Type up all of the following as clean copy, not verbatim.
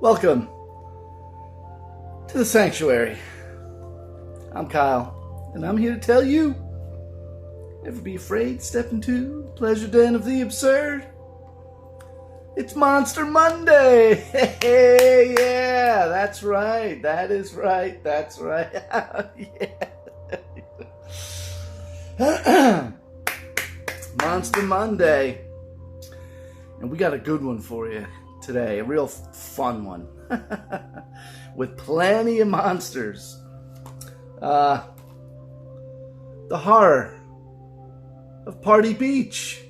Welcome to the Sanctuary. I'm Kyle, and I'm here to tell you, never be afraid, step into the pleasure den of the absurd. It's Monster Monday! Hey, yeah, that's right, that is right, that's right. Yeah. Monster Monday. And we got a good one for you today, a real fun one, with plenty of monsters. The horror of Party Beach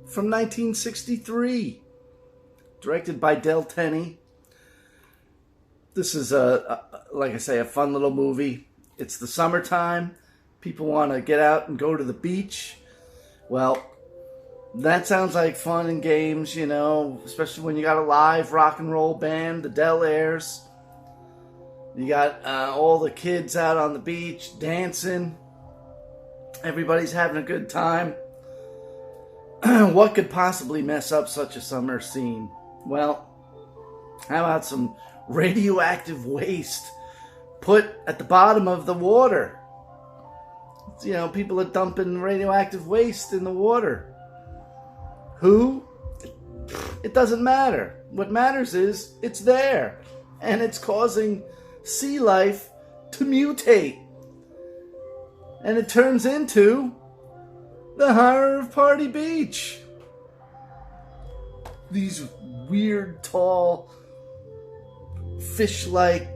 from 1963, directed by Del Tenney. This is like I say, a fun little movie. It's the summertime. People want to get out and go to the beach. Well, that sounds like fun and games, you know, especially when you got a live rock and roll band, the Del Airs. You got all the kids out on the beach dancing. Everybody's having a good time. What could possibly mess up such a summer scene? Well, how about some radioactive waste put at the bottom of the water? You know, people are dumping radioactive waste in the water. Who? It doesn't matter. What matters is it's there, and it's causing sea life to mutate. And it turns into the horror of Party Beach. These weird, tall, fish-like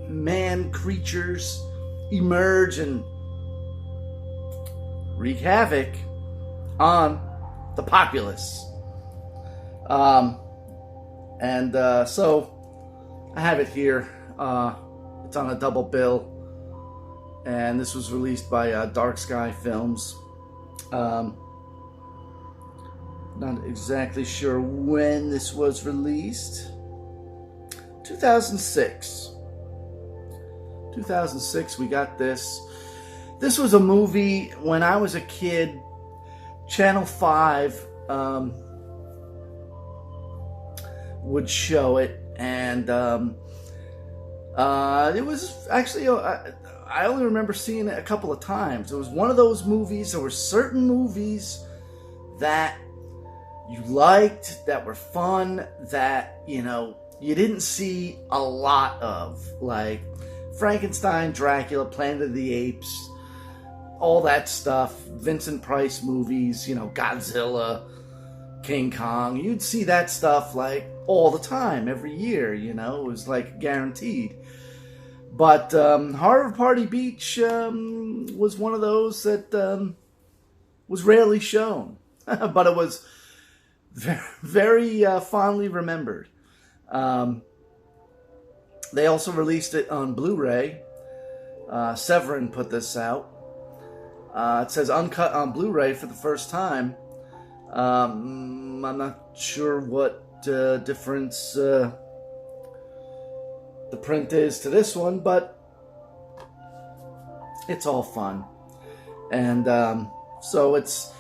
man creatures emerge and wreak havoc on the populace. So I have it here. It's on a double bill, and this was released by Dark Sky Films. Not exactly sure when this was released. 2006. 2006, we got this. This was a movie when I was a kid. Channel 5 would show it, and it was actually, I only remember seeing it a couple of times. It was one of those movies. There were certain movies that you liked, that were fun, that, you know, you didn't see a lot of, like Frankenstein, Dracula, Planet of the Apes, all that stuff, Vincent Price movies, you know, Godzilla, King Kong. You'd see that stuff like all the time, every year, you know, it was like guaranteed. But Horror of Party Beach was one of those that was rarely shown, but it was very, very fondly remembered. They also released it on Blu-ray. Severin put this out. It says uncut on Blu-ray for the first time. I'm not sure what difference the print is to this one, but it's all fun. And so it's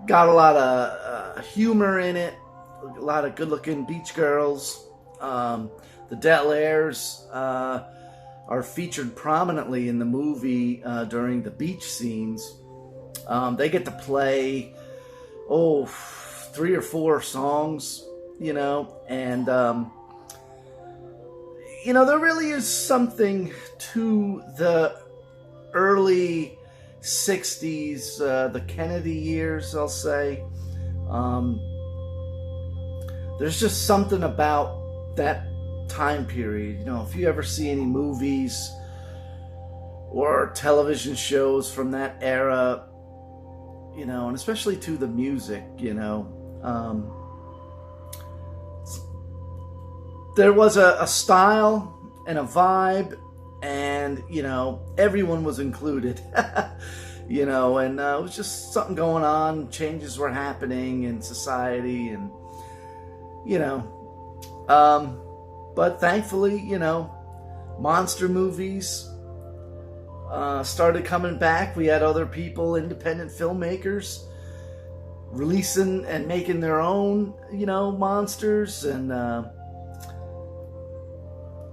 got a lot of humor in it, a lot of good-looking beach girls. The Del Airs are featured prominently in the movie during the beach scenes. They get to play, 3 or 4 songs, you know, and, you know, there really is something to the early 60s, the Kennedy years, I'll say. There's just something about that time period. You know, if you ever see any movies or television shows from that era, you know, and especially to the music, you know, there was a style and a vibe, and, you know, everyone was included. You know, and it was just something going on, changes were happening in society, and, you know, but thankfully, you know, monster movies started coming back. We had other people, independent filmmakers, releasing and making their own, you know, monsters, and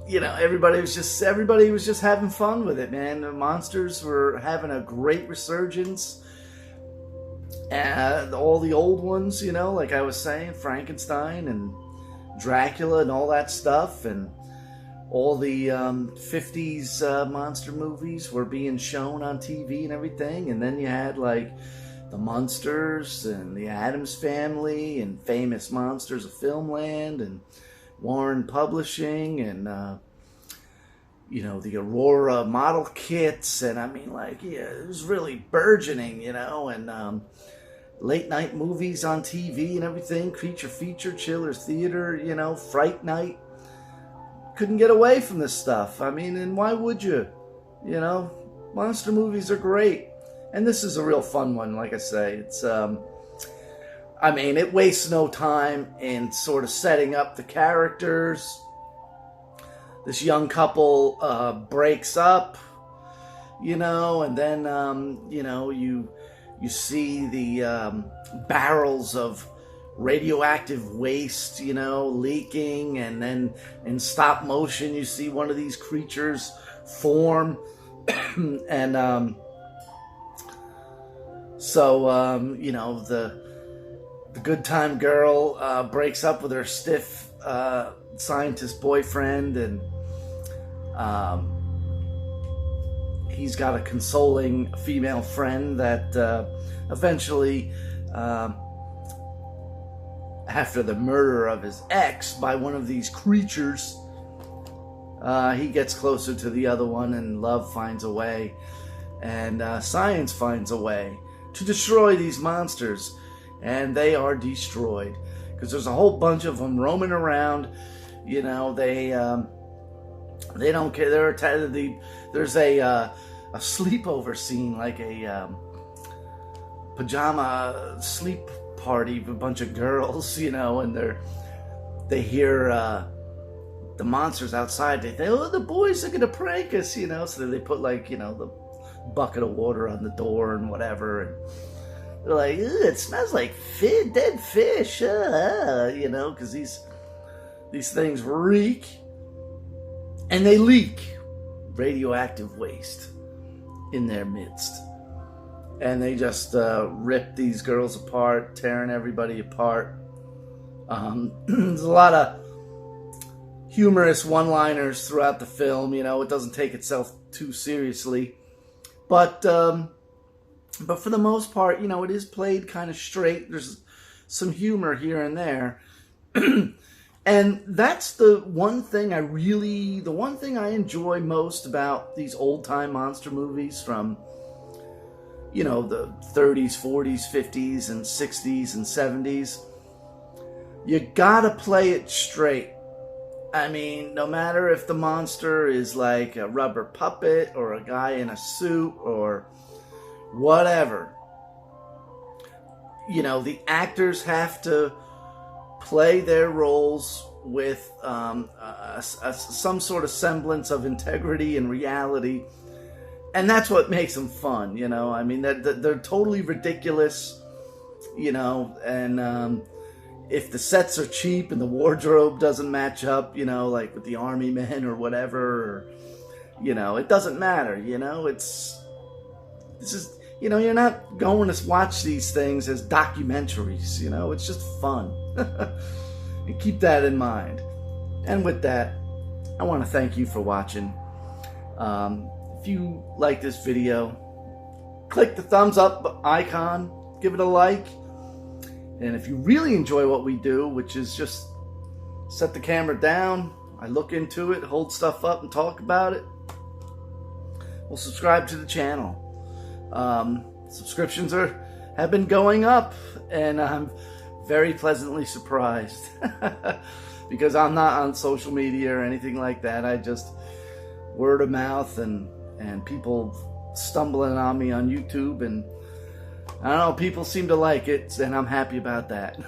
you know, everybody was just having fun with it, man. The monsters were having a great resurgence. And all the old ones, you know, like I was saying, Frankenstein and Dracula and all that stuff, and all the 50s monster movies were being shown on TV and everything. And then you had like the Munsters and the Addams Family and Famous Monsters of Filmland and Warren Publishing and you know, the Aurora model kits. And I mean, like, yeah, it was really burgeoning, you know. And late night movies on TV and everything, Creature Feature, Children's Theater, you know, Fright Night. Couldn't get away from this stuff. I mean, and why would you? You know, monster movies are great. And this is a real fun one, like I say. It's, I mean, it wastes no time in sort of setting up the characters. This young couple breaks up, you know, and then, you know, you see the barrels of radioactive waste, you know, leaking, and then in stop motion you see one of these creatures form. And so you know, the good time girl breaks up with her stiff scientist boyfriend, and he's got a consoling female friend that eventually, after the murder of his ex by one of these creatures, he gets closer to the other one, and love finds a way, and science finds a way to destroy these monsters. And they are destroyed because there's a whole bunch of them roaming around. You know, they don't care. There's a sleepover scene, like a pajama sleep party with a bunch of girls, you know, and they hear the monsters outside. They think, oh, the boys are gonna prank us, you know. So they put, like, you know, the bucket of water on the door and whatever, and they're like, it smells like dead fish, you know, because these things reek, and they leak radioactive waste in their midst. And they just rip these girls apart, tearing everybody apart. There's a lot of humorous one-liners throughout the film, you know. It doesn't take itself too seriously. But for the most part, you know, it is played kind of straight. There's some humor here and there. And that's the one thing I enjoy most about these old-time monster movies from, you know, the 30s, 40s, 50s, and 60s, and 70s. You gotta play it straight. I mean, no matter if the monster is like a rubber puppet or a guy in a suit or whatever, you know, the actors have to play their roles with some sort of semblance of integrity and reality. And that's what makes them fun, you know. I mean, they're totally ridiculous, you know, and if the sets are cheap and the wardrobe doesn't match up, you know, like with the army men or whatever, or, you know, it doesn't matter, you know. This is, you know, you're not going to watch these things as documentaries, you know. It's just fun. And keep that in mind. And with that, I want to thank you for watching. If you like this video, click the thumbs up icon, give it a like. And if you really enjoy what we do, which is just set the camera down, I look into it, hold stuff up and talk about it, well, subscribe to the channel. Subscriptions have been going up, and I'm very pleasantly surprised because I'm not on social media or anything like that. I just word of mouth and people stumbling on me on YouTube, and I don't know, people seem to like it, and I'm happy about that.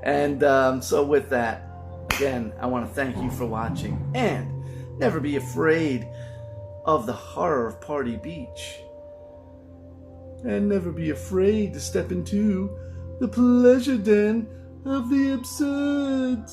And so with that, again, I want to thank you for watching, and never be afraid of the horror of Party Beach, and never be afraid to step into the pleasure den of the absurd.